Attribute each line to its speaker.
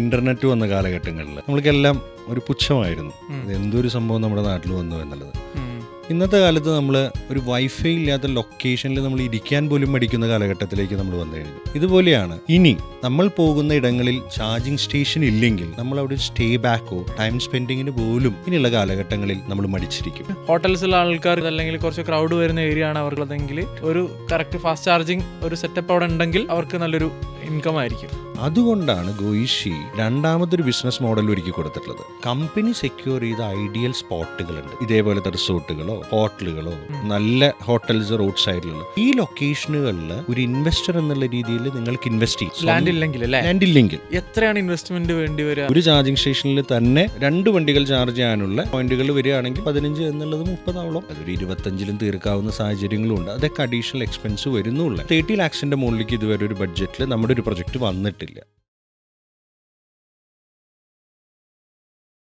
Speaker 1: Internet വന്ന കാലഘട്ടങ്ങളിൽ നമ്മൾക്കെല്ലാം ഒരു പുച്ഛമായിരുന്നു, എന്തൊരു സംഭവം നമ്മുടെ നാട്ടിൽ വന്നു എന്നുള്ളത്. ഇന്നത്തെ കാലത്ത് നമ്മൾ ഒരു വൈഫൈ ഇല്ലാത്ത ലൊക്കേഷനിൽ നമ്മൾ ഇരിക്കാൻ പോലും മടിക്കുന്ന കാലഘട്ടത്തിലേക്ക് നമ്മൾ വന്നു കഴിഞ്ഞു. ഇതുപോലെയാണ് ഇനി നമ്മൾ പോകുന്ന ഇടങ്ങളിൽ ചാർജിങ് സ്റ്റേഷൻ ഇല്ലെങ്കിൽ നമ്മൾ അവിടെ സ്റ്റേ ബാക്കോ ടൈം സ്പെൻഡിങ്ങിന് പോലും ഇനിയുള്ള കാലഘട്ടങ്ങളിൽ നമ്മൾ മടിച്ചിരിക്കും.
Speaker 2: ഹോട്ടൽസിലെ ആൾക്കാർ അല്ലെങ്കിൽ കുറച്ച് ക്രൗഡ് വരുന്ന ഏരിയ ആണ് അവർക്കുള്ളതെങ്കിൽ ഒരു കറക്റ്റ് ഫാസ്റ്റ് ചാർജിങ് ഒരു സെറ്റപ്പ് അവിടെ ഉണ്ടെങ്കിൽ അവർക്ക് നല്ലൊരു ഇൻകം ആയിരിക്കും.
Speaker 1: അതുകൊണ്ടാണ് ഗോയിഷി രണ്ടാമതൊരു ബിസിനസ് മോഡൽ ഒരുക്കി കൊടുത്തിട്ടുള്ളത്. കമ്പനി സെക്യൂർ ചെയ്ത ഐഡിയൽ സ്പോട്ടുകളുണ്ട്, ഇതേപോലത്തെ റിസോർട്ടുകളോ ഹോട്ടലുകളോ നല്ല ഹോട്ടൽസ് റോഡ് സൈഡിലുള്ള ഈ ലൊക്കേഷനുകളിൽ ഒരു ഇൻവെസ്റ്റർ എന്നുള്ള രീതിയിൽ നിങ്ങൾക്ക് ഇൻവെസ്റ്റ് ചെയ്യും.
Speaker 2: ലാൻഡ് ഇല്ലെങ്കിൽ എത്രയാണ് ഇൻവെസ്റ്റ്മെന്റ് വേണ്ടി വരിക?
Speaker 1: ഒരു ചാർജിങ് സ്റ്റേഷനിൽ തന്നെ 2 വണ്ടികൾ ചാർജ് ചെയ്യാനുള്ള പോയിന്റുകൾ വരികയാണെങ്കിൽ 15 എന്നുള്ളത് 30 ആവണം. അതൊരു 25-ലും തീർക്കാവുന്ന സാഹചര്യങ്ങളും ഉണ്ട്. അതൊക്കെ അഡീഷണൽ എക്സ്പെൻസ് വരുന്നുള്ളൂ. 30 lakhs മുകളിലേക്ക് ഇതുവരെ ഒരു ബഡ്ജറ്റിൽ നമ്മുടെ ഒരു പ്രൊജക്ട് വന്നിട്ടില്ല.